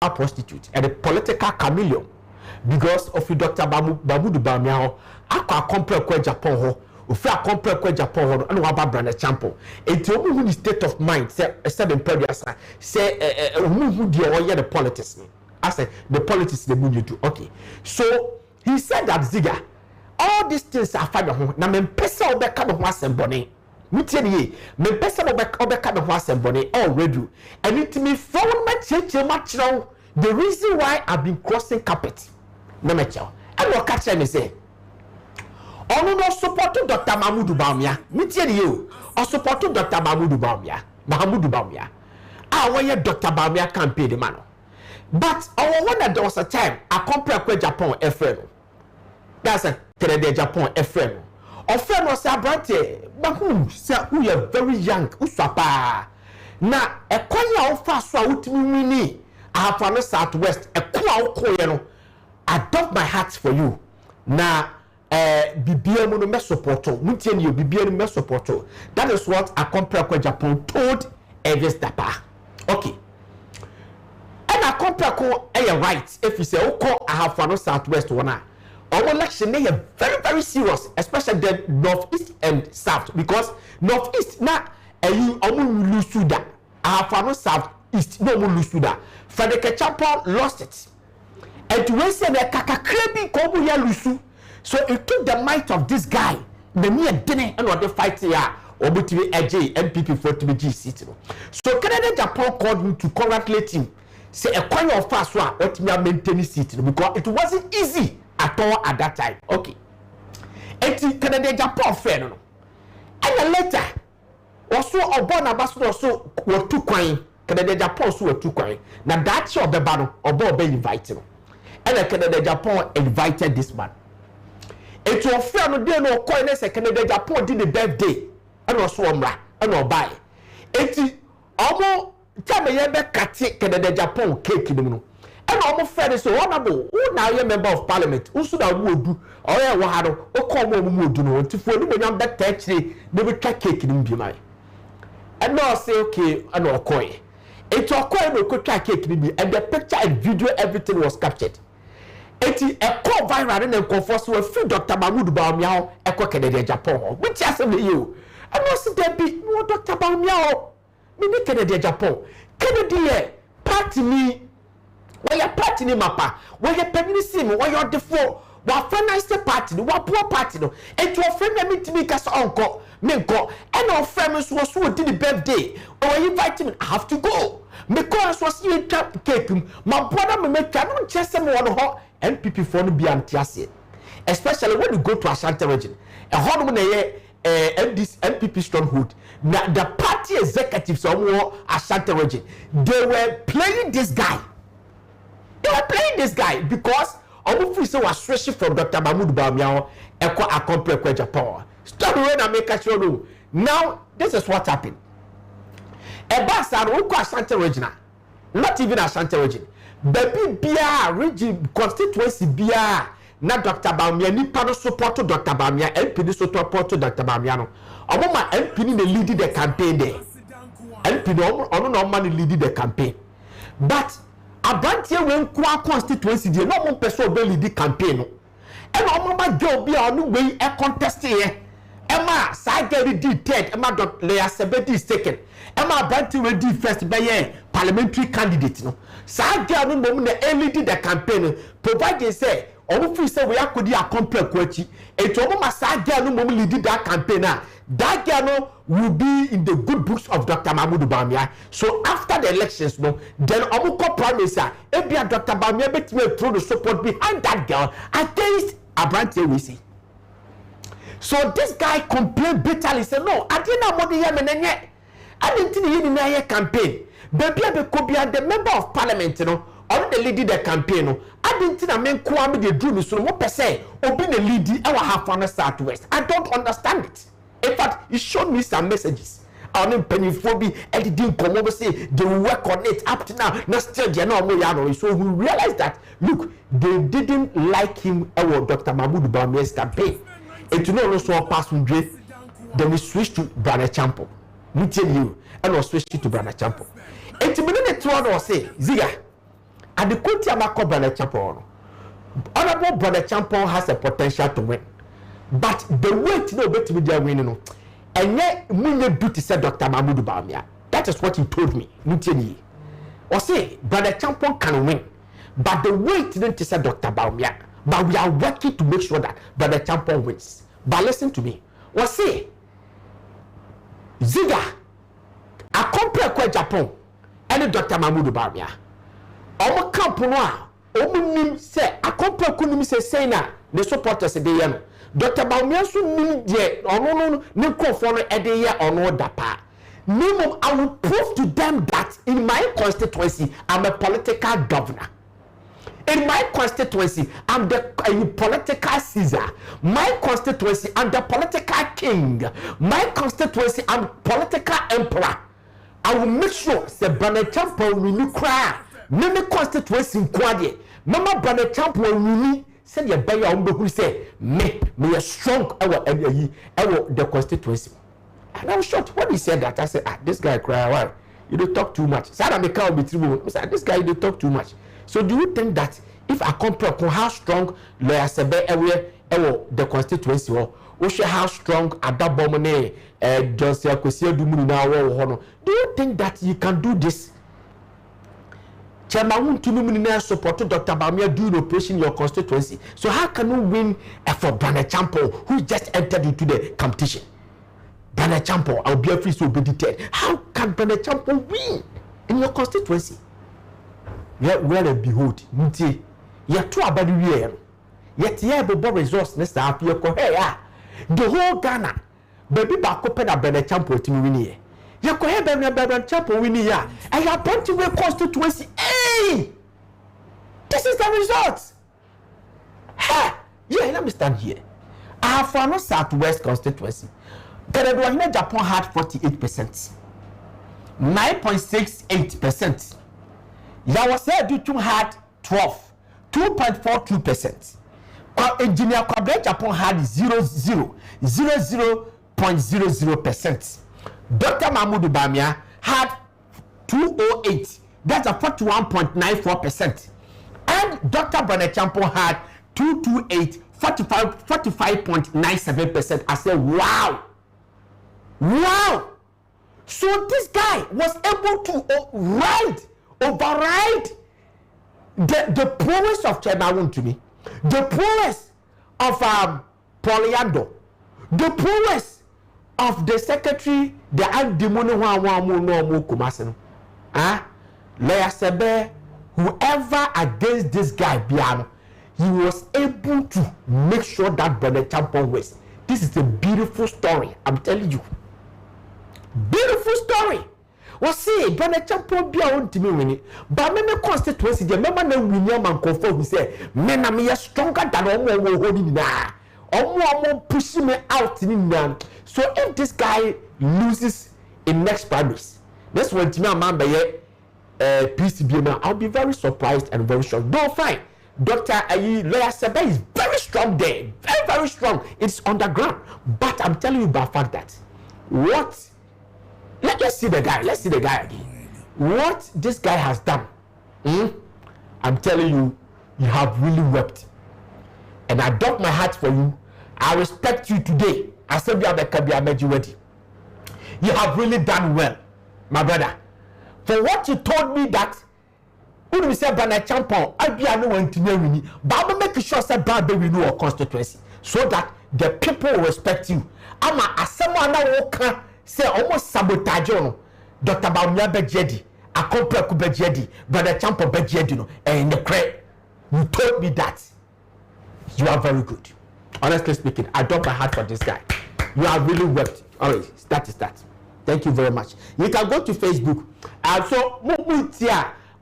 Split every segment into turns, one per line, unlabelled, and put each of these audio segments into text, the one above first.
a prostitute and a political chameleon because of Dr. Bamudu Bawumia akwa compare kwa Japan ho ofi a compare kwa Japan ho no wa ba brand champo enti omu hu the state of mind say imperiasa say omu hu the oye the politics I said the politics they need to okay so he said that Ziega all these things are fine ho na me pesa obeka me ho asembone mutie ye me pesa obeka me ho asembone already and it me phone ma cheche ma chiro the reason why I've been crossing carpet na me chao and what catch me say ono no support Dr. Mamudu Bawumia mutie ye o support Dr. Mamudu Bawumia ah why Dr. Bawumia campaign man but our one that there was a time I compare with Japan FM that's a Canada Japan FM of friend was a brother but who say we are very young usapa na e kwanya ofa so a utimi ni afano southwest e kwa okoye no adopt my heart for you na bibia mu no me support mutie ni bibia no me support that is what I compare with Japan told Elvis Dapa okay and I compare ko right if you say oko afano southwest one our election they are very very serious especially the northeast and south because northeast na you omu lose that afano southeast no omu lose that Frederick Chapel lost it and we say the kakakrebi ko omu ya lose so it took the might of this guy the near dinner and what they fight here obutimi AJ MPP for to be seat so Canada Japan called me to congratulate him say a coin of fast one what me maintain seat because it wasn't easy at all at that time okay and Canada Japan friend no and later also obo na baso also were two coin Canada Japan so were two coin now that show the battle obo be invited and Canada Japan invited this man it was friend no dey no coin na say Canada Japan did the birthday and also omra and obai eti omo tell ye be kati Canada Japan cake ni no and almost friend so honorable who now you member of parliament who should have would or ya wahado o come mo do no tifo ni nyam that actually they be cake ni bi mai and no say okay and okoy it okoy no ko cake ni bi and the picture and video everything was captured eti e ko viral na enforce we free Dr. Mamudu Bawumia e ko Canada Japan which as me you and no say there be no Dr. Bawumia me ni Canada Japan Canada party me why your party ni mapa why your feminism why your defo why finance party why poor party no and your friend me to me cast uncle me go and our friends was so did the birthday or invite me I have to go because was you cake my brother me make no chese me one ho MPP for no be antiase especially when you go to Ashanti region a hard na this MPP stronghold now the party executives of Ashanti region they were playing this guy. They were playing this guy because Omufi was switching from Dr. Mamudu Bawumia Eko Akompre Kwe Japan. Stop when I make a show. Now, this is what happened. Ebasa Uko Ashanti region. Not even Ashanti region. Baby Bia region constituency Bia. Na Dr. Bawumia ni pano support to Dr. Bawumia. MP ni support to Dr. Bawumia no. Omoma MP ni lead the campaign there. MP no man lead the campaign. But Abantie when kwa constituency dey no mo person be lead campaign no e no mo ma job bi a no we e contest here e ma Saigeri di third e ma Dr. Leah Sebedi second e ma Abantie we di first be here parliamentary candidate no Saigeri no mo na lead the campaign provided say omo fi say we akodi compare kwachi eto omo ma Saigeri no mo lead that campaign that girl no will be in the good books of Dr. Mamudu Bawumia. So after the elections, no, then Omuko promise Ebia Dr. Bawumia betime throw the support behind that girl against Abrantie Wisi. So this guy complained bitterly, said, no, I didn't know what the I didn't need a campaign. Baby Abekobia, the member of parliament, you know, or the leader the campaign, no, I didn't think I mean Kwame the drew me so what per se, or being a leader, our half on the southwest. I don't understand it. In fact, he showed me some messages. I don't penny phobia, and he didn't come over say they will work on it up to now. Now still they are not more. So we realized that look, they didn't like him or Dr. Mamudu Bawumia's campaign. And to know also pass on Dre, then we switched to Brother Champo. Me tell you, and we switched to Brother Champo. And to me, the two say, Ziega, And the Kunti Amako Brother Champon. Honorable Brother Champon has a potential to win. But the way to know better with their winning. And yet, Munye Duty said Dr. Mahmoud Bawumia. That is what he told me. Mutini. Or say, Brother Champon can win. But the way to say Dr. Bawumia. But we are working to make sure that Brother Champon wins. But listen to me. Or say, Ziega, a compare kwa Japan, and Dr. Mahmoud Bawumia. Omo kampono omunim se akompa kunim se sena the supporters de ye no Dr. Bawumia so nim je ono ne nkofo no e de ye ono dapa minimum. I will prove to them that in my constituency I'm a political governor. In my constituency I'm the political Caesar. My constituency I'm the political king. My constituency I'm political emperor. I will make sure the Brother Champon will cry. Meme constituency nkwade mama Brother Champon wini said ye be ya who say me strong ewo the constituency. And I was shocked when he said that. I said, this guy cry, why you don't talk too much. Said I make out be true. I said, this guy you talk too much. So do you think that if I compare how strong lawyer sebe ewo the constituency or how strong adabomone Johnson Akosia Dumuni na wo do you think that you can do this? Chairman Tunumina support Dr. Bawumia doing operation in your constituency. So how can you win for Brother Champon who just entered into the competition? Brother Champon, I'll be free to be detained. How can Brother Champon win in your constituency? Well and behold, you're too about the year. Yet you have a resource next half year. The whole Ghana, baby back open a Brother Champon to win here. You go ahead and Brother Champon win here. And you are going to win constituency. Hey! This is the result. Hey! Yeah, let me stand here. I have for no Southwest constituency. The Japan had 48%. 9.68%. Yawase Dutu had 2.42%. Engineer Kwabre Japan had 0.00%. Dr. Mahmoud Bawumia had 208. That's a 41.94%. And Dr. Brother Champon had 228, 45.97%. I said, wow. Wow. So this guy was able to override the prowess of Chairman to me, the prowess of Poliando, the prowess of the secretary, the Andemono no Kumasino. Lawyer Sebe, whoever against this guy Biano, he was able to make sure that Brother Champon wins. This is a beautiful story, I'm telling you. Beautiful story. Well, see, Brother Champon be on to me winning. But me constituency, the member na William and Kofi who say, men are me stronger than all holding now. Or pushing me out in them. So if this guy loses in next primaries, that's when Tina Mamba PCBM, I'll be very surprised and very shocked. Don't fine. Dr. Lawyer Sebe is very strong there. Very, very strong. It's underground. But I'm telling you by fact that let's see the guy. Let's see the guy again. What this guy has done, I'm telling you, you have really wept. And I drop my heart for you. I respect you today. I said you have really done well, my brother. For what you told me that when we say Brother Champon, I be no one to know me, but I'm making sure that Brother we know our constituency so that the people will respect you. I'm a someone now say almost sabotage on Dr. Bawumia Bejedi, a compare Kubejedi, Brother Champon Bejedi, no, and the credit. You told me that. You are very good. Honestly speaking, I drop my heart for this guy. You are really wept. All right, that is that. Thank you very much. You can go to Facebook. So,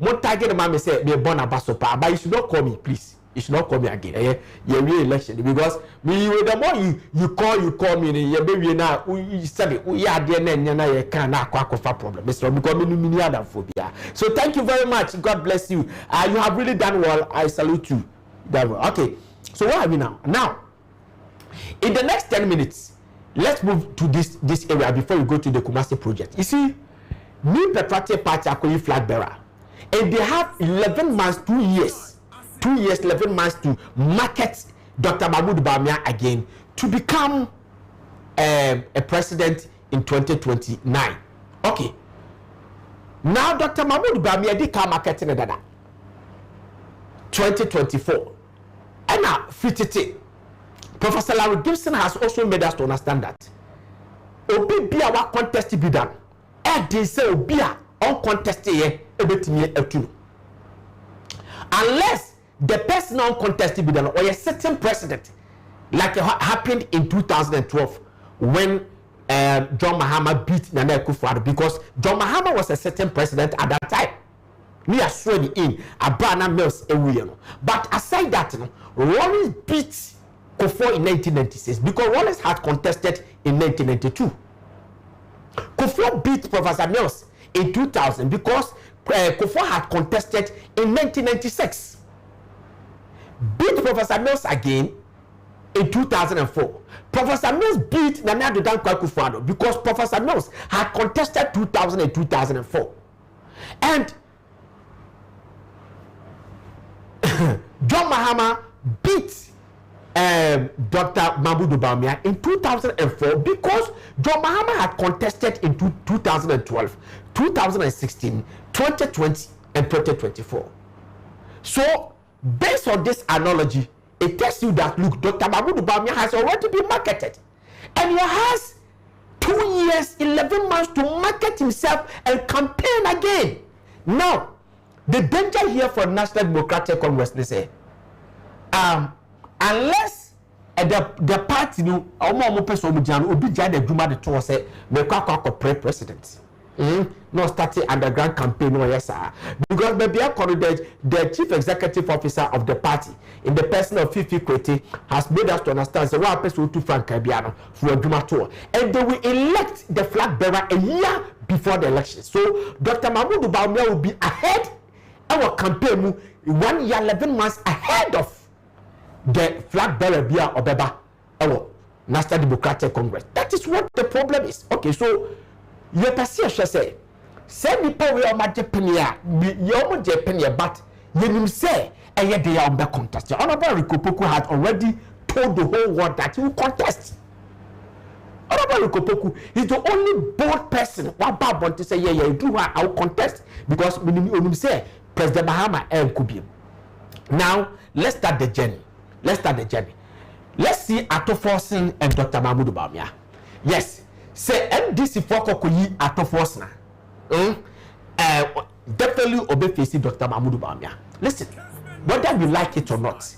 mo target mama say be born abasopa, but you should not call me, please. You should not call me again. You re-election because me the more you call me, you baby now you said yeah there na you can na akwa problem. Mr. because me other phobia. So thank you very much. God bless you. You have really done well. I salute you. Okay. So what are we now? Now, in the next 10 minutes, let's move to this area before we go to the Kumasi project. You see, me Petrate Party Akoyi flag bearer. and they have 11 months, 2 years, 11 months to market Dr. Mahmoud Bawumia again to become a president in 2029. Okay. Now Dr. Mahmoud Bawumia did come marketing dada 2024. And now fitted. Professor Larry Gibson has also made us to understand that Obi Bia wa contest be done. They say Obi uncontested ye ebetimi etu. Unless the person uncontested be done or a certain president, like it happened in 2012 when John Mahama beat Nana Akufo-Addo, because John Mahama was a certain president at that time. Me are swearing in Abraham Mills Ewuye. But aside that, Wallace beat Kofi in 1996 because Wallace had contested in 1992. Kofi beat Professor Mills in 2000 because Kofi had contested in 1996. Beat Professor Mills again in 2004. Professor Mills beat Nana Akufo-Addo because Professor Mills had contested 2000 and 2004. And John Mahama beat Dr. Mahmoud Bawumia in 2004 because John Mahama had contested in 2012, 2016, 2020, and 2024. So, based on this analogy, it tells you that, look, Dr. Mahmoud Bawumia has already been marketed. And he has 2 years, 11 months to market himself and campaign again. Now, the danger here for National Democratic Congress, they say, unless the party no omo person obi jai the juma the to say me kwa president no starting underground campaign no yes sir, because maybe the chief executive officer of the party in the person of Fifi Kwete has made us to understand say what person to Frank Kabiano for juma to, and they will elect the flag bearer a year before the election. So Dr. Mahmoud Bawumia will be ahead our campaign 1 year 11 months ahead of the flag bearer Bia Obeba our National Democratic Congress. That is what the problem is. Okay, so you perceive say me power o ma Japania you Japania, but you say and yet they are on the contest. Honorable Rikopoku had already told the whole world that he will contest. Honorable Rikopoku is the only bold person what bad to say you do I will contest because we say President Mahama and Kubim. Now let's start the journey. Let's see Atoforsen and Dr. Mahmoud Bawumia. Yes, say MDC Fokokoyi Atoforsen. Definitely obey facing Dr. Mahmoud Bawumia. Listen, whether you like it or not,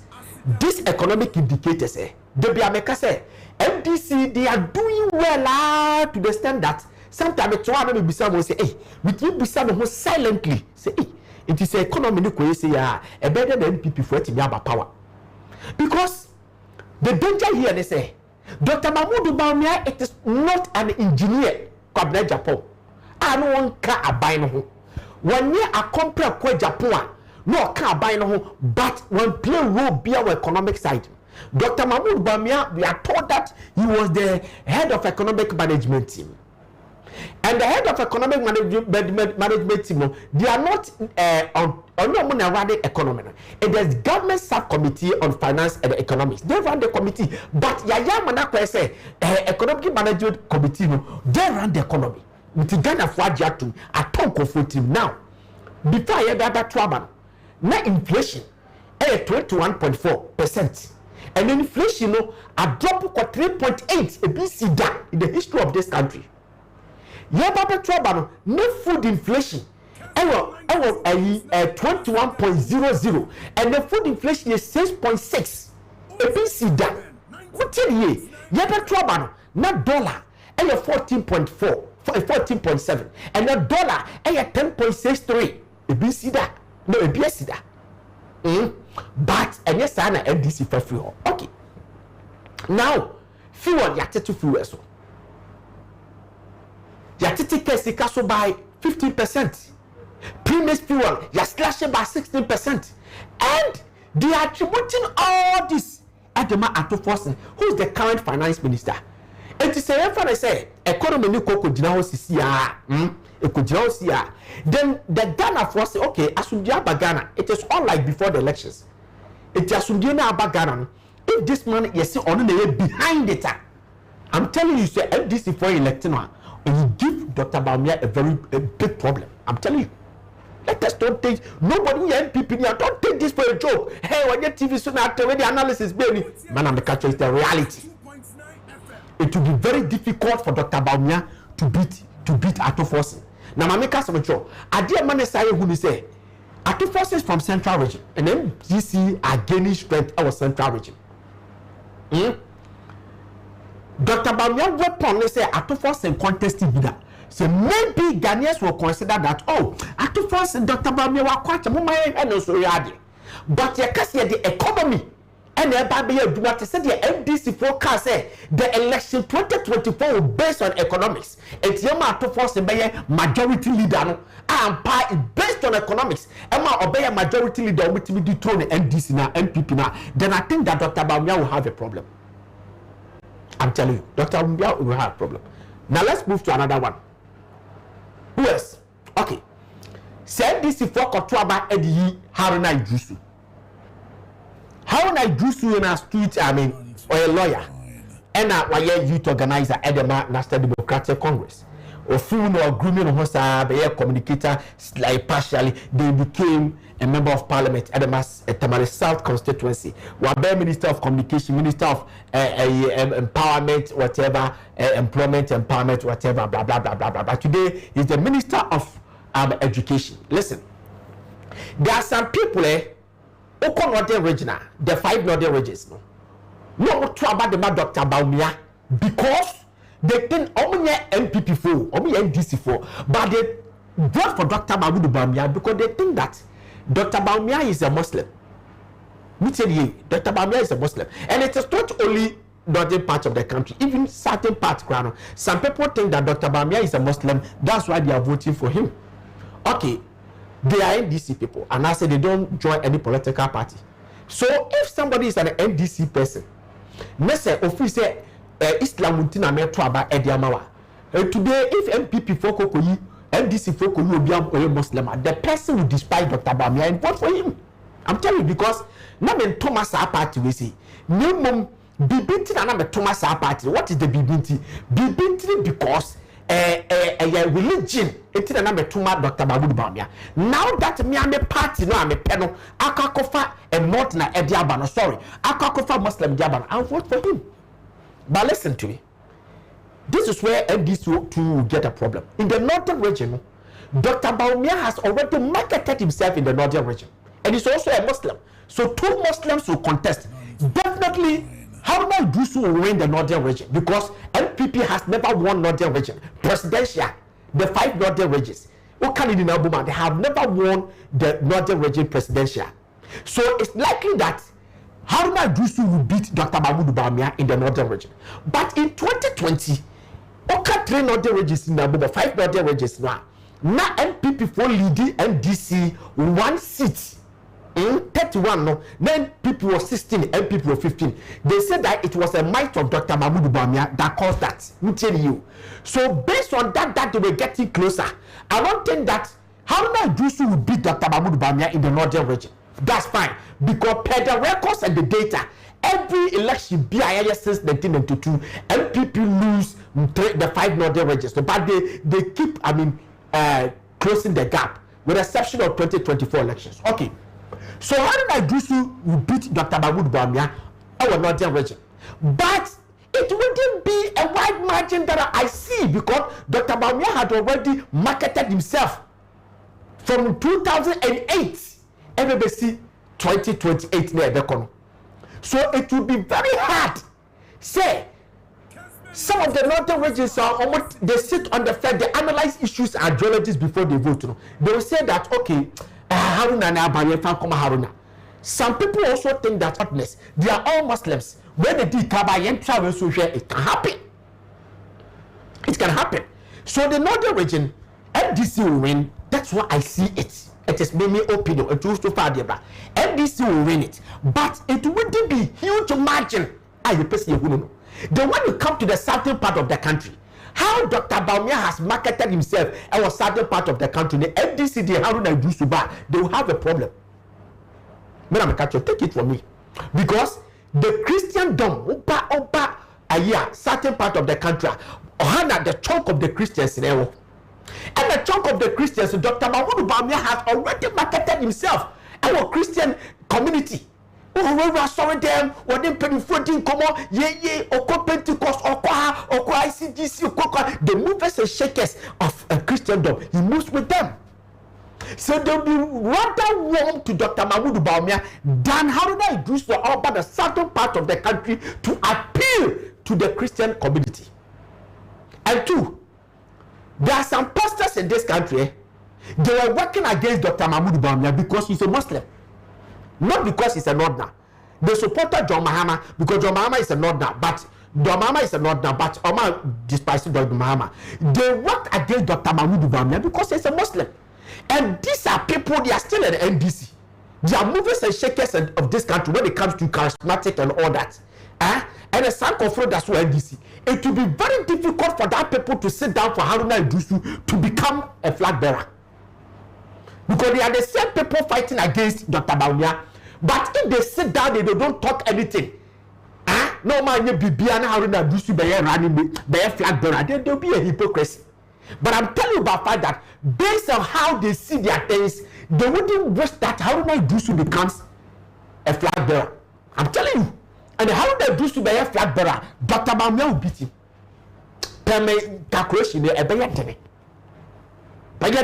these economic indicators they be America say MDC they are doing well to the extent that sometimes it's one of the say, hey, with you be some silently say, hey, it is an economy no say a better than NPP for it to be about power. Because the danger here, they say, Dr. Mahmoud Bawumia, it is not an engineer, Kwabena Japan. I don't want car buy no. 1 year I compare Kwa Japan, no car buy no, but when play role be our economic side. Dr. Mahmoud Bawumia, we are told that he was the head of economic management team. And the head of economic management team, they are not on economy. It is government subcommittee on finance and economics. They run the committee, but Yaya Manakwe say economic management committee, they run the economy. With Ghana Fwajatu, a tonko for team now. Before I had that trouble, now inflation 21.4%, and inflation a drop of 3.8 a BC down in the history of this country. Yababa trouble, no food inflation. 21.00, and the food inflation is 6.6. A BC down. What tell you? Yababa trouble, not dollar, and 14.4, 14.7, and the dollar, and 10.63. A BC down, no a BC down. But and yes, I na MDC for free. Okay. Now, fuel yatete fuel so. Yatete kesi kaso by 15%. Previous fuel ya slash by 16%. And they are attributing all this Adema Atoforsen, who is the current finance minister. It is a reference say economy ni koko dina ho sisi then the Ghana force say, okay, asumdie Ghana, it is unlike before the elections. It is asumdie na Ghana. If this man you see on the behind it, I'm telling you, say FDC for electing one, you give Dr. Bawumia a big problem. I'm telling you. Let us don't take nobody NPP here. Don't take this for a joke. Hey, when your TV soon after when the analysis, baby, man, I'm the catcher is the reality. It will be very difficult for Dr. Bawumia to beat Ato Forces. Now, my make us a joke. I dear man say who say Ato Forces from Central Region, and then GC are gaining strength our Central Region. Dr. Bawumia weapon say Ato Forces and contesting leader. So maybe Ghanaians will consider that, oh, Ato Forces Dr. Bawumia wa kwacha mo mai eno so yade. But you can see the economy and the what said the MDC forecast say the election 2024 will based on economics. It's yama Ato Forces be majority leader no and based on economics. Emma obey a majority leader with me dethrone MDC na MPP na. Then I think that Dr. Bawumia will have a problem. I'm telling you, Dr. Bawumia will have a problem. Now let's move to another one. Who else? Okay. Say this is for Kotuaba Edi Haruna Idrisu. Haruna Idrisu in a street, or a lawyer. And a youth organizer at the National Democratic Congress. Or through no agreement on a communicator, like partially, they became a member of parliament at the Tamale South Constituency. Wabe Minister of Communication, Minister of Empowerment, whatever, Employment, Empowerment, whatever, blah, blah, blah, blah, blah. But today, he's the Minister of Education. Listen, there are some people, who come Northern Region, the 5 Northern Regions, no to about the Dr. Bawumia, because they think only MPP for, only NDC for, but they vote for Dr. Bawumia because they think that Dr. Bawumia is a Muslim. Me tell you, Dr. Bawumia is a Muslim, and it is not only northern part of the country, even certain parts. Some people think that Dr. Bawumia is a Muslim. That's why they are voting for him. Okay, they are NDC people, and I say they don't join any political party. So if somebody is an NDC person, let's say officer Islam Muntina Metro about Ediamawa. Today, if MPP Fokoyi, NDC Fokoyi will be a Muslim, the person will despise Dr. Bawumia and vote for him. I'm telling you, because now when Thomas our party we say, minimum Bibinti and I'm a Thomas our party. What is the Bibinti? Bibinti because a religion. It's the number 2 Dr. Bawumia. Now that me am a party, no I'm a panel. Akakofa and not na Ediabano. Sorry, Akakofa Muslim Diabano. I'll vote for him. But listen to me. This is where NDC will get a problem. In the northern region, Dr. Bawumia has already marketed himself in the northern region. And he's also a Muslim. So 2 Muslims will contest. Definitely, Haruna Idrisu will win the northern region because MPP has never won northern region. Presidential, the 5 northern regions. They have never won the northern region presidential. So it's likely that Haruna Idrisu will beat Dr. Bawumia in the northern region. But in 2020, okay, 3 northern regions in the 5 northern regions now. Now MPP for leading NDC 1 seat. 31 no, then people were 16, MPP were 15. They said that it was a might of Dr. Bawumia that caused that. I'm telling you. So based on that they were getting closer. I don't think that Haruna Idrisu will beat Dr. Bawumia in the northern region. That's fine because per the records and the data, every election BIS since 1992, MPP lose the 5 northern regions. But they keep closing the gap with the exception of 2024 elections. Okay. So Haruna Idrisu will beat Dr. Bawumia our northern region. But it wouldn't be a wide margin that I see because Dr. Bawumia had already marketed himself from 2008 MBC 2028 near. So it will be very hard. Say some of the northern regions are almost they sit on the fence, they analyze issues and ideologies before they vote. They will say that okay, Haruna. Some people also think that they are all Muslims. When they did Kabayan travel social, it can happen. It can happen. So the northern region, MDC will win. That's what I see it. It is maybe opinion. It was too far, MDC will win it. But it wouldn't be huge margin. Then when you come to the southern part of the country, how Dr. Bawumia has marketed himself and was certain part of the country, the FDC, they will have a problem. Take it from me. Because the Christendom, certain part of the country, the chunk of the Christians, and the chunk of the Christians, Dr. Bawumia has already marketed himself our Christian community. Oh, sorry them, what they pay for come on, or Pentecost, or ICGC, the movers and shakers of Christendom, he moves with them. So they'll be rather warm to Dr. Mahmoud Bawumia than Haruna Idris to about the southern part of the country to appeal to the Christian community. And two, there are some pastors in this country, they were working against Dr. Mahmoud Bawumia because he's a Muslim. Not because he's a Northerner. They supported John Mahama because John Mahama is a Northerner, but John Mahama is a Northerner, but Omar despises John Mahama. They worked against Dr. Mahmoud Bawumia because he's a Muslim. And these are people, they are still at the NDC. They are movers and shakers of this country when it comes to charismatic and all that. And a son confront that's what NDC. It will be very difficult for that people to sit down for Haruna Iddrisu to become a flag bearer. Because they are the same people fighting against Dr. Bawumia. But if they sit down, they don't talk anything. No man, you be Haruna Iddrisu be a flag bearer. Then there'll be a hypocrisy. But I'm telling you about fact that based on how they see their things, they wouldn't wish that Haruna Iddrisu becomes a flag bearer. I'm telling you. And Haruna Iddrisu be a flag bearer, Dr. Bawumia will beat him. Perme calculation, a better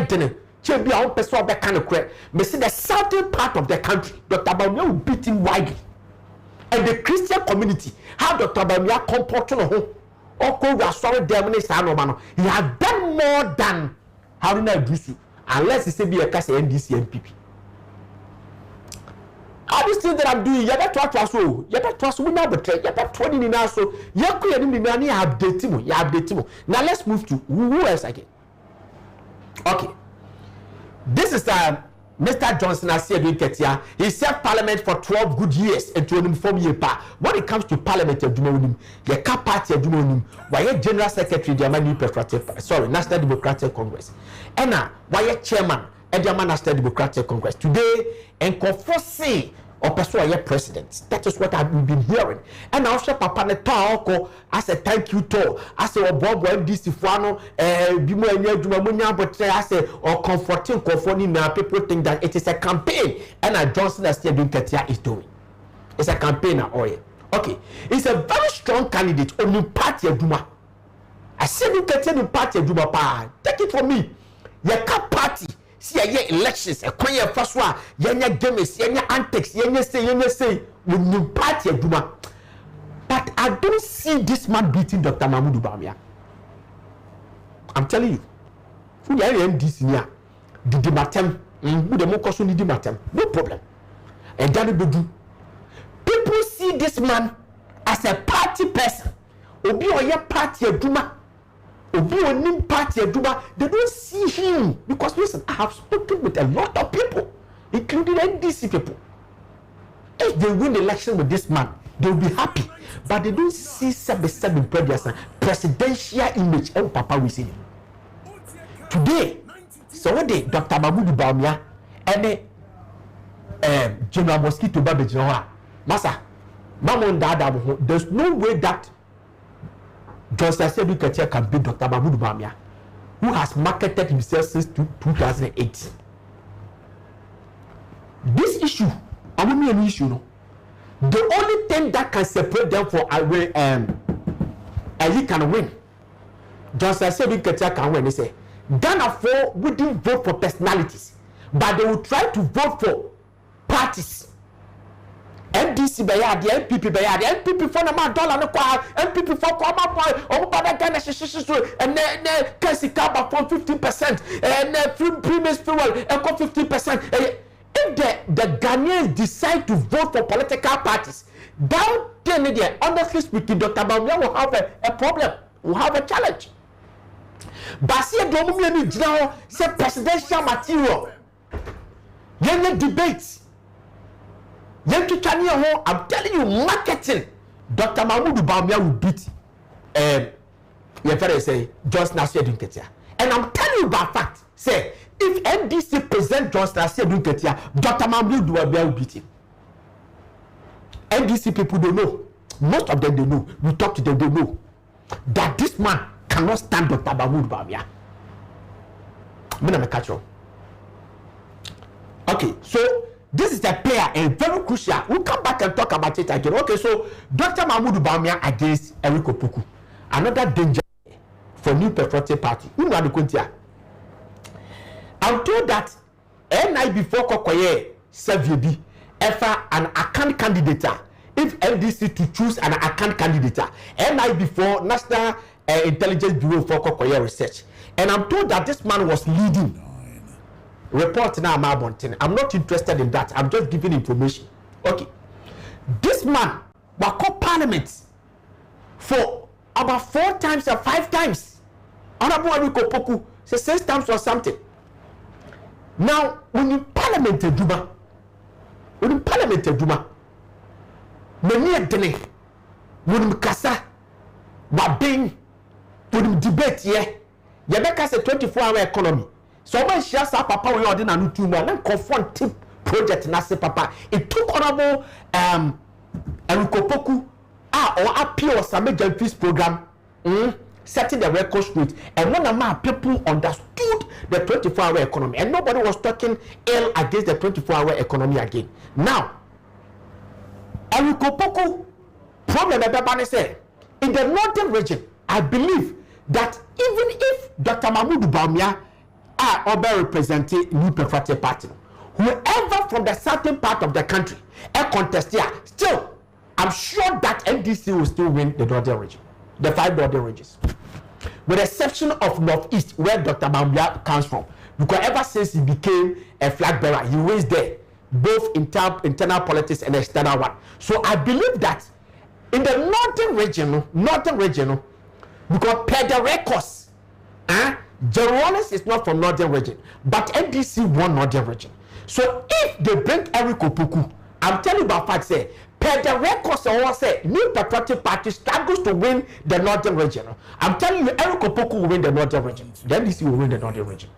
dinner. Be our person that kind of correct. But see the southern part of the country, Dr. Bawumia will beat him widely. And the Christian community, how Dr. Bawumia comported on home. He has done more than Haruna Iddrisu, unless he say be a case NDC and PP. All these things that I'm doing, you better trust so. You better trust we now betray. You better 20 in now so. You create the money. You update him. You update him. Now let's move to who else again. Okay. This is Mr. Johnson Asiedu Ketia. He served parliament for 12 good years and to inform you. When it comes to parliament, you can't party, why general secretary, the National Democratic Congress. And now, why chairman and the National Democratic Congress. Today, and say or persuade your president. That is what I've been hearing. And also, Papa Netao, as a thank you to, as a Bob DC Fuano, but I say, or comforting now, people think that it is a campaign, and Johnson as doing Ketia is doing. It's a campaign now, okay. It's a very strong candidate on the party of Duma. I said you Ketia in party of Duma. Take it from me. Your party. See elections, a quiet first one, yenya games, yenya antics, yenya say, when you party Duma. But I don't see this man beating Dr. Mahmoud Bawumia. I'm telling you. Who are NDC here? The Dimatem, who the Mokosu need Dimatem, no problem. And that will do. People see this man as a party person. Obi or your party Duma. Obi or nim party Duma. They don't see him because listen, I have spoken with a lot of people, including NDC people. If they win the election with this man, they'll be happy. But they don't see 7 presidential image. Oh, Papa, we see him. Today, so what day, Dr. Mahmoud Bawumia and General Mosquito Babejinoa, Massa, Mamon Dada, there's no way that Johnson Asiedu Ketia can beat Dr. Mahmoud Bawumia, who has marketed himself since 2008. This issue, I won't be an issue, no. The only thing that can separate them for he can win. Johnson Asiedu Ketia can win. They say Ghana for wouldn't vote for personalities, but they will try to vote for parties. NDC bayad, the MPP bayad, the MPP for $1 no kwa, MPP for Kwama boy, Ghana and then Kessben for 15%, and Frimpong Ziega and 15%. If the Ghanaians decide to vote for political parties, down there, honestly speaking, Dr. Bawumia will have a problem, will have a challenge. But see, the say presidential material, young debates. I'm telling you, marketing. Dr. Mahmoud Bawumia will beat you better say Johnson Nasia Dunketia. And I'm telling you by fact, say if NDC present Johnson Nasia Dunketia, Dr. Mahmoud will beat him. NDC people don't know. Most of them they know. We talk to them, they know that this man cannot stand Dr. Mahmoud Bawumia. I'm gonna catch you. Okay, so this is a player and very crucial. We'll come back and talk about it again. Okay, so Dr. Mahmoud Bawumia against Eric Opoku. Another danger for New Patriotic Party. I'm told that NI before Kokoye Sevibi ever an account candidate. If NDC to choose an account candidate, NI before National Intelligence Bureau for Kokoye Research. And I'm told that this man was leading. Report now, I'm not interested in that. I'm just giving information. Okay. This man was called Parliament for about 4 times or 5 times. Honorable Eriko Poku say 6 times or something. Now, when you Parliament Duma, many a day, when you kasa, wabing, when you debate here, you make us a 24-hour economy. So when she has papa we order na nutu mo na confront tip project na se papa it took honorable Eriko Poku or appeal some major fees program setting the record straight and one of people understood the 24-hour economy and nobody was talking ill against the 24-hour economy again. Now Eriko Poku problem everybody say in the northern region I believe that even if Dr. Mahmoud Bawumia are representing New Patriotic Party, whoever from the southern part of the country a contest here, still I'm sure that NDC will still win the northern region, the 5 northern regions, with the exception of northeast where Dr. Bawumia comes from, because ever since he became a flag bearer he wins there, both internal politics and external one. So I believe that in the northern region, because per the records, Jeronis is not from northern region, but NDC won northern region. So if they bring Eriko Opoku, I'm telling you about fact, say per the records, I say New Patriotic Party struggles to win the northern region. I'm telling you, Eriko Opoku will win the northern region. The NDC will win the northern region.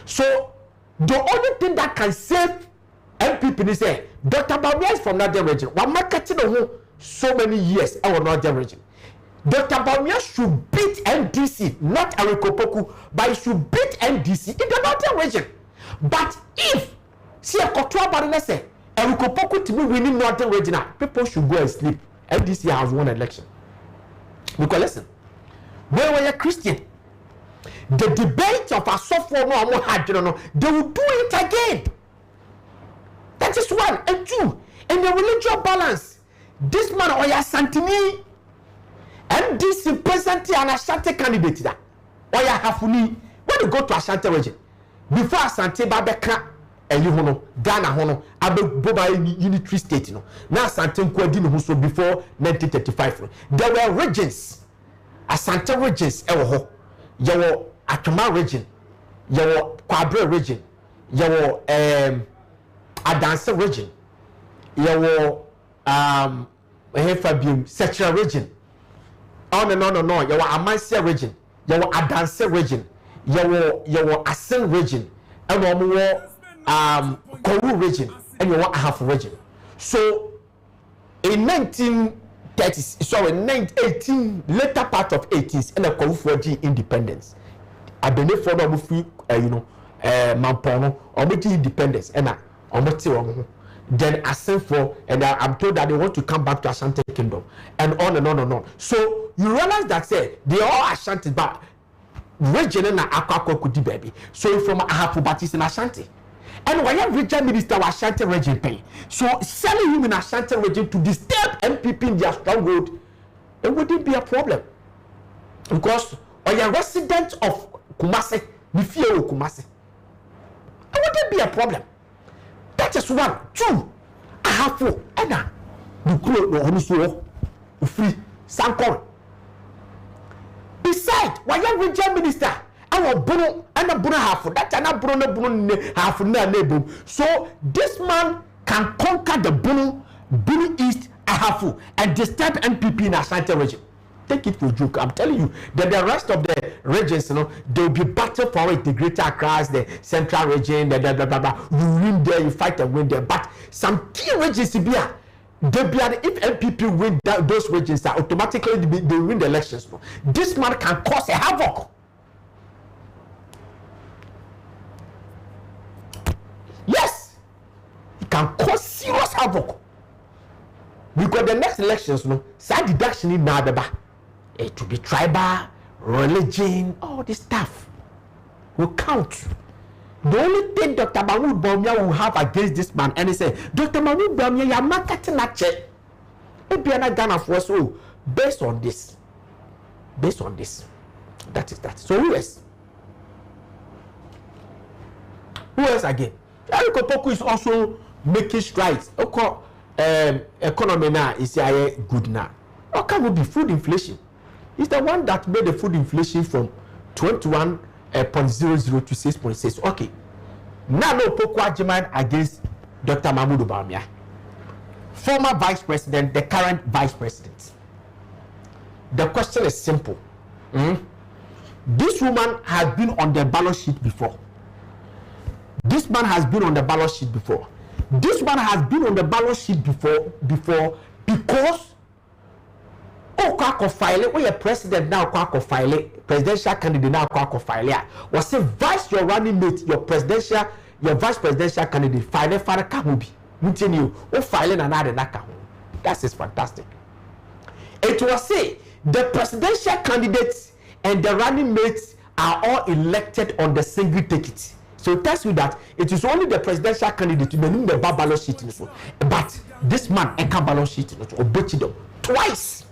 So the only thing that can save MPP is say Dr. Bawumia is from northern region. We're marketing so many years our northern region. Dr. Bawumia should beat NDC, not Eriko Opoku, but he should beat NDC in the northern region. But if see a control body say Eriko Opoku to be winning northern region, people should go and sleep. NDC has won election. Because listen, when we are Christian, the debate of a software they will do it again. That is 1 and 2. And the religious balance. This man Oya Santini. NDC presently an Ashanti candidate that Oya Hafuni. When you go to Ashanti region, before Ashanti Babeka and you know Ghana Hono, Abe Boba unitary state, now Ashanti Nkwadino so before 1935. There were regions, Ashanti regions, Yawo Atuma region, Yawo Kwabre region, Yawo Adanse region, Yawo Fabium Setra region. On and on and on. Your Amansia region, your Adanse region, your Asen region, and your Koru region, and your Ahaf region. So in 1918, later part of 80s, and a Koru 4G independence. I believe for the free, Mampono, or independence, and then Asen for, and I'm told that they want to come back to Ashanti Kingdom, and on and on and on. So you realize that say they all Ashanti, but region and Akwa could baby. So from Ahapu Baptist in Ashanti, and why have region minister of Ashanti region pay? So selling him in Ashanti region to disturb MPP in their stronghold, it wouldn't be a problem because or a resident of Kumasi, the fear of Kumasi, it wouldn't be a problem. That is 1, 2. Ahafu, Ena, the clothes no Onuso, free, Sankor. Besides, why you regional minister? I will Bruno and a Bruno half. That's an Bruno half neighbor. So this man can conquer the Bruno East Ahafu and disturb MPP in Ashanti region. take it for joke. I'm telling you that the rest of the regions, you know, they'll be battle for it. The greater across the central region, the blah blah blah blah. You win there, you fight and win there. But some key regions, if MPP win those regions, automatically they win the elections. This man can cause a havoc. Yes, he can cause serious havoc. Because the next elections, side deduction in Nadaba, it will be tribal, religion, all this stuff will count. The only thing Dr. Mahmoud Bawumia will have against this man, and he said, Dr. Mahmoud Bawumia, you are marketing a check. Ghana for so based on this, that is that. So who else? Who else again? Eric Opoku is also making strides. Economy now is good now. How can it be food inflation? It's the one that made the food inflation from 21.00 to 6.6. Okay. Now no Opoku argument against Dr. Mahmoud Bawumia, former vice president, the current vice president. The question is simple. This woman has been on the ballot sheet before. This man has been on the ballot sheet before. This man has been on the ballot sheet before because file we are president now file presidential candidate now file was say vice your running mate your vice presidential candidate file kamubi mutini o file na na naka. That is fantastic. It was say the presidential candidates and the running mates are all elected on the single ticket. So it tells you that it is only the presidential candidate to the ballot sheet. But this man enka ballot sheet twice,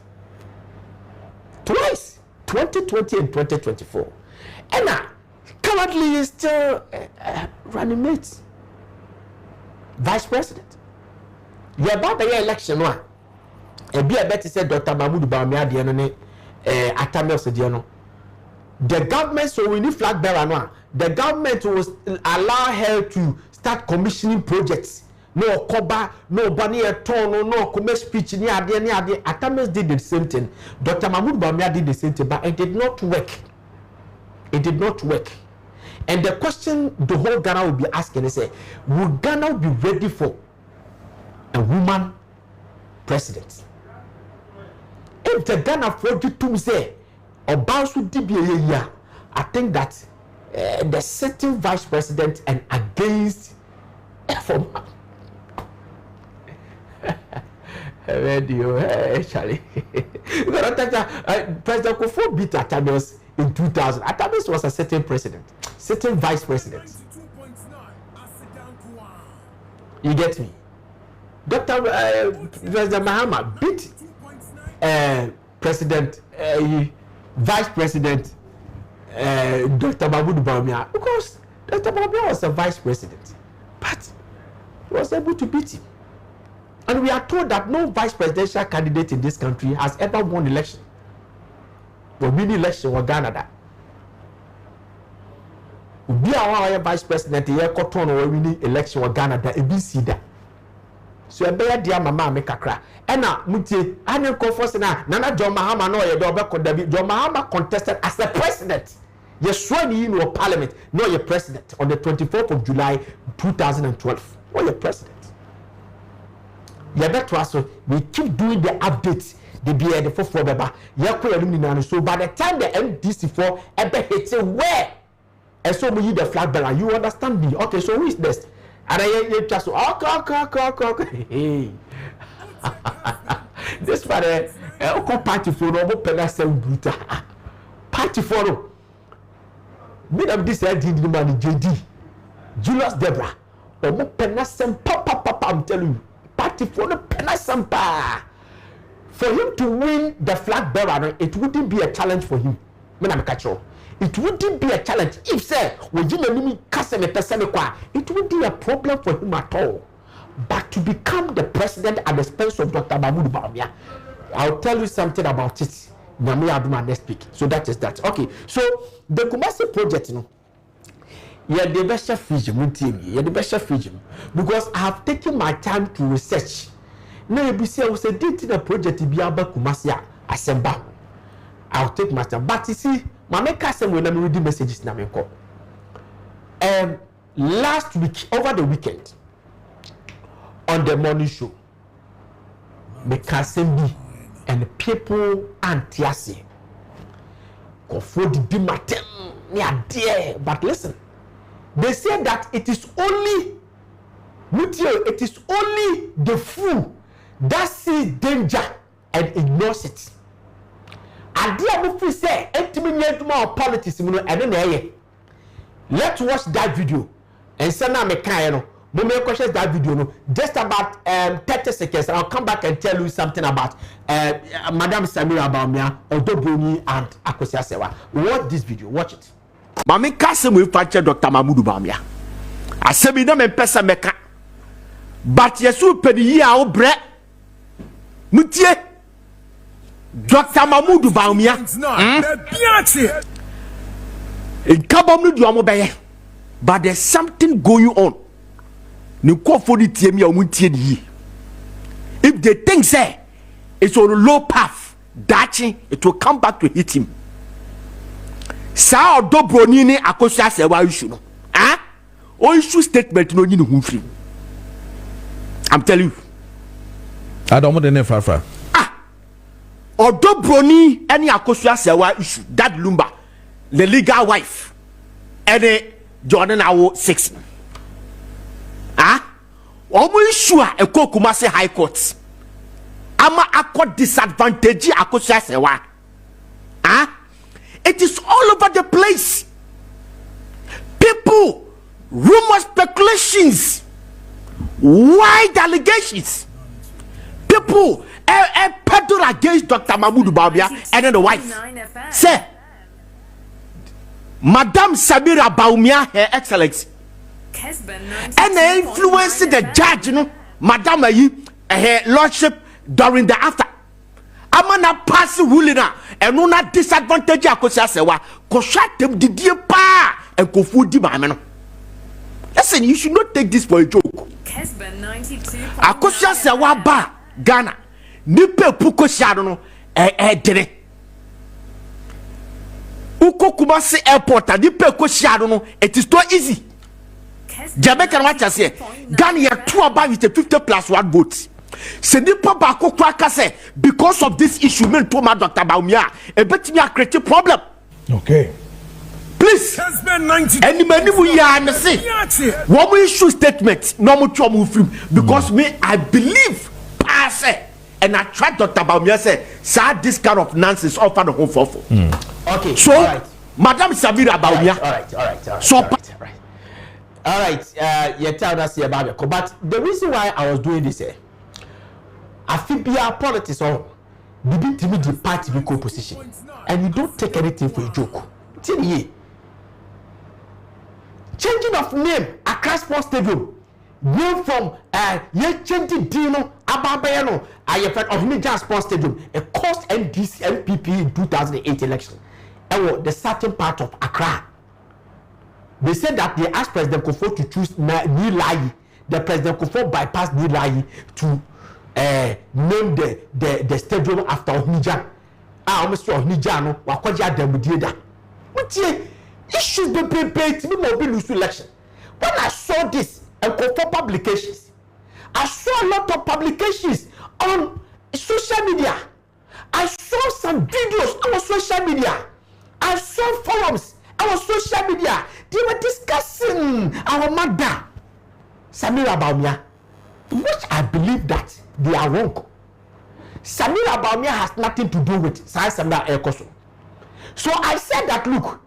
2020 and 2024. And now currently is still running mate, vice president. You about the election one. A be a better said Dr. Mahmoud Bawumia diano Atamel Sediano. The government, so we need flag bearer now. The government will allow her to start commissioning projects. No Koba, no Bani Etono, no commerce speech, ni adi. Atames did the same thing. Dr. Mahmoud Bawumia did the same thing, but it did not work. It did not work. And the question the whole Ghana will be asking is, will Ghana be ready for a woman president? If the Ghana project to say, or bounce with DBA, I think that the sitting vice president and against former Charlie. President Kofi beat Atamis in 2000. Atamis was a sitting president, sitting vice president. You get me? Dr. President Mahama beat President Vice President Dr. Mahmoud Bawumia because Dr. Bawumia was a vice president, but he was able to beat him. And we are told that no vice presidential candidate in this country has ever won election. The mini election was Ghana that. We are our vice president here cotton or winning election was Ghana that ABC that. So a bear dear mama make a cry. And now Muti, I know Kofi na Nana John Mahama no ye dobe David. John Mahama contested as the president. You sworn in your parliament, no your president on the 24th of July 2012. Or your president. So we keep doing the updates. The BA the 4 beba. So by the time the MDC4 ever hits where and so we need the flag bearer. You understand me? Okay, so who is this? And I just okay. This father party for no penasem bruta. Party for mid of this did the man JD Julius Debra. Omo penasem papa I'm telling you. Party for no penasem pa. For him to win the flag bearer, it wouldn't be a challenge for him. It wouldn't be a challenge if say it wouldn't be a problem for him at all. But to become the president at the expense of Dr. Mahmoud Bawumia, I'll tell you something about it. Next week. So that is that. Okay. So the Kumasi project, the best vision, because I have taken my time to research. Now you say I was a date in a project to be able Kumasi Asemba. I'll take my time. But you see, my make us when I'm reading messages na me call. Last week, over the weekend, on the morning show, me Kessben and people anti-ase. Kofi di matem near there. But listen, they say that it is only the fool that sees danger and ignores it. And there we say, politics, let's watch that video. And send now me kind no questions that video no just about 30 seconds. I'll come back and tell you something about Madam Samira Baumia, Odoboni and Akosia Sewa. Watch this video, watch it. Mami Kessben will feature Dr. Mahmoud Baumia. I say me no me pesa meka. But yesu pedi ya obre. Mutie Dr. Mahmoud Baumia. In kabam no duamo beye. But there's something going on. If they think say it's on a low path, it will come back to hit him. Sa Odobroni ni Akosia Sewa issue no. O issue statement no ni no free. I'm telling you.
I don't want the name far.
Odobroni any Akosia Sewa issue. That Lumba, the legal wife, and the Jordan Awo 6. Omo issue a Kumasi High Court. Ama akọ disadvantage Akosia Sewa. It is all over the place. People, rumors, speculations, wide allegations. People peddle against Dr. Mahmoud Baumia and then the wife. Say, Madam Samira Baumia, Her Excellency. And they influence the judge, Madam her lordship during the after. Amana pass ruling and no not disadvantage Akosia Sewa. Koshat them the dear pa and Kofi di mameno. Listen, you should not take this for a joke.
Kessben 92.
Akosia Sewa ba Ghana. Nipe puko shadono dere. Uko Kumasi airport and nipe ko shadono. It is too easy. Jamaican watch us here. Ghana here 2 about with a 50+1 votes. Senipa bako kwaka say because of this issue men to my Dr. Baumia a bit me a create problem.
Okay.
Please. Any many we are say one we issue statement no more trouble film because me I believe pass and I tried Dr. Baumia say this kind of nonsense offer the home for. Okay. So right. Madam Samira Baumia. All right. So all right, you tell us about it. But the reason why I was doing this, I feel politics on the party be co-position, and you don't take anything for a joke. Changing of name across Sports Stadium, going from changing Dino Ababayano, I have heard of Niger Sports Stadium, a cost NDC MPP in 2008 election, and the certain part of Accra. They said that they asked President Kofi to choose Nilayi. The President Kofi bypassed Nilayi to name the stadium after Onija. Almost Onija no Wakoja Demudida. Which issues be prepared to be lose election. When I saw this and Kofi publications, I saw a lot of publications on social media. I saw some videos on social media. I saw forums. Our social media, they were discussing our mother, Samira Baumia, which I believe that they are wrong. Samira Baumia has nothing to do with Samira Ekoso. So I said that look,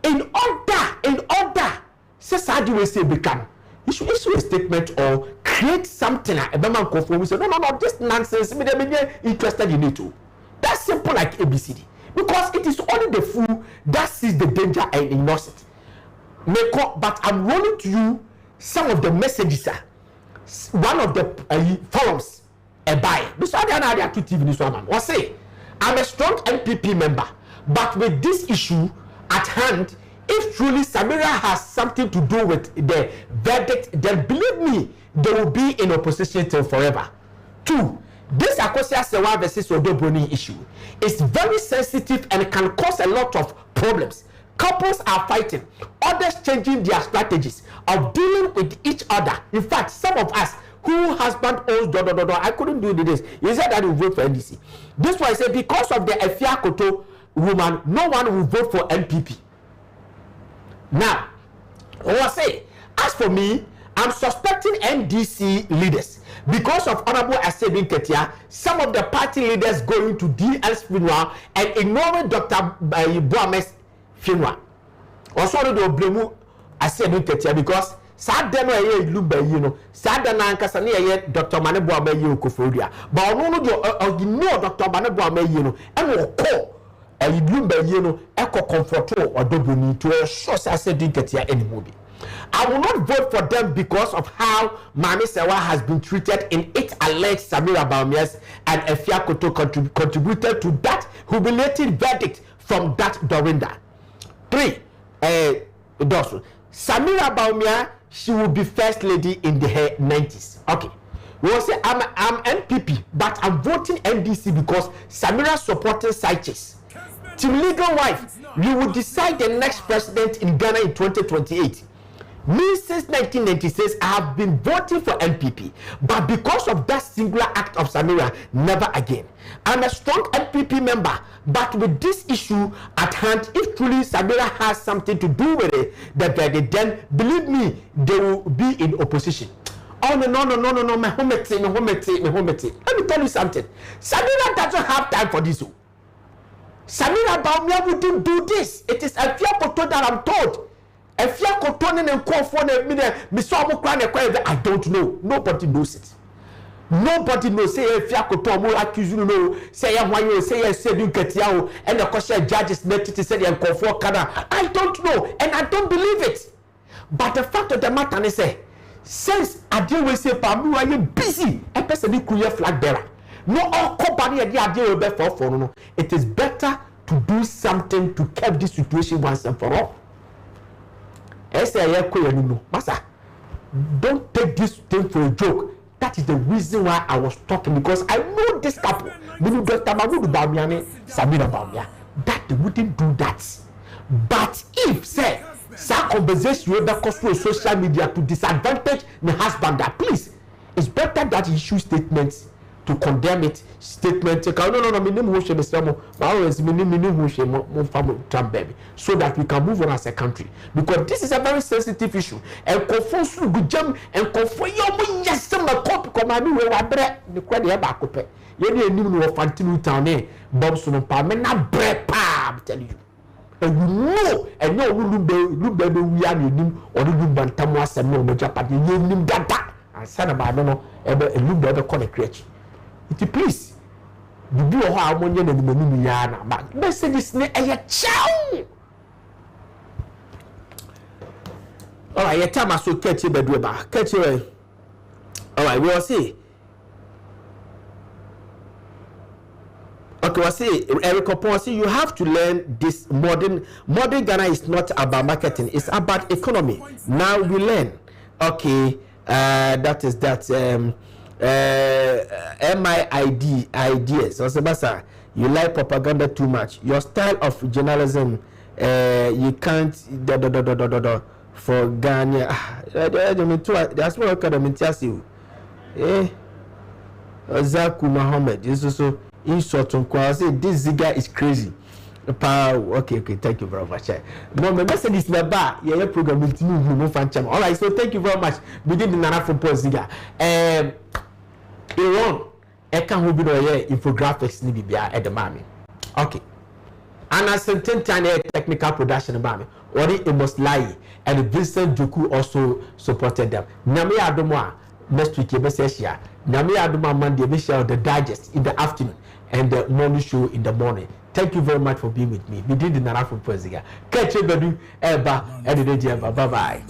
in order, say Sadi will say become. You should issue a statement or create something like a man Kofi. We say no, this nonsense. Me interested in it too. That's simple like ABCD. Because it is only the fool that sees the danger and ignores it. But I'm rolling to you some of the messages. One of the forums, a buy. This one, there are 2 TV. This one, was say, I'm a strong MPP member, but with this issue at hand, if truly Samira has something to do with the verdict, then believe me, they will be in opposition till forever. 2, this Akosia Sewa versus Odobroni issue is very sensitive and can cause a lot of problems. Couples are fighting, others changing their strategies of dealing with each other. In fact, some of us who husband owns I couldn't do this. He said that he vote for NDC. This one said because of the Efia Koto woman, no one will vote for NPP. Now, I say, as for me, I'm suspecting NDC leaders because of Honorable Asebin Ketia, some of the party leaders going to DL's funeral and ignoring Dr. Boame's funeral. Also, they will blame Asebin Ketia because Sada no ye lumba yi no Sada na ankasa na ye Dr. Manebo Abayi Okofodua but ono no do Dr. Manebo Abayi no e no ko lumba yi no e ko comfort o Odoboni to so Asebin Ketia anymore. I will not vote for them because of how Mami Sewa has been treated in its alleged Samira Baumias and Efia Koto contributed to that humiliating verdict from that Dorinda. 3. Samira Baumia, she will be first lady in her 90s. Okay. We will say I'm NPP, but I'm voting NDC because Samira supporting Saiches. Team legal wife, we will decide the next president in Ghana in 2028. Me since 1996, I have been voting for NPP, but because of that singular act of Samira, never again. I'm a strong NPP member, but with this issue at hand, if truly Samira has something to do with it, then believe me, they will be in opposition. Oh no, my home. Let me tell you something. Samira doesn't have time for this. Samira Baumia wouldn't do this. It is a fear photo that I'm told. If you are controlling and call for I don't know. Nobody knows it. Nobody knows. Say if you are controlling, accuse you know. Say why you say you get yao and the question judges met to say and call for Kana. I don't know and I don't believe it. But the fact of the matter is, since I deal with say Pamu, I am busy. A person who create flag bearer. No all company idea will for no. It is better to do something to keep this situation once and for all. Masa, don't take this thing for a joke. That is the reason why I was talking, because I know this couple, that they wouldn't do that. But if say some conversation will cost through social media to disadvantage the husband, that please, it's better that he issue statements to condemn it. Statement so that we can move on as a country, because this is a very sensitive issue and confuse good jam and confuse your yes copy command we were the credit back up you knew of Fantinu town Bobson Parmena bread pub tell you and you know and no look baby we are you or the Bantamas and no major party you knew that and son about no ever look better call a creature. It please. You do how money and the Yana, but message is a chow. All right, your time I so catch you, bedweber. Catch you. All right, we'll see. Okay, we'll see. Eric Oponsi, you have to learn this modern Ghana is not about marketing, it's about economy. Now we learn. Okay, that is that. MIID ideas. So Sebasa, you like propaganda too much. Your style of journalism, you can't for Ghana. That's what academy tells you. Zaku Mohammed. This is so insult on say this Ziega is crazy. Okay, thank you very much. No, my message is my bar. Yeah, program will move. All right, so thank you very much. We did the Nana Frimpong Ziega. Iran, I can't hold infographics ni bibia at the mommy. Okay. And a certain time technical production about me. Or it must lie. And Vincent Joku also supported them. Nami Adoma next week, Messiah. Nami Adoma Monday, Michelle, the digest in the afternoon and the morning show in the morning. Thank you very much for being with me. We did the Nana Frimpong Ziega. Catch you, Bedu, Eba, and the day, bye bye.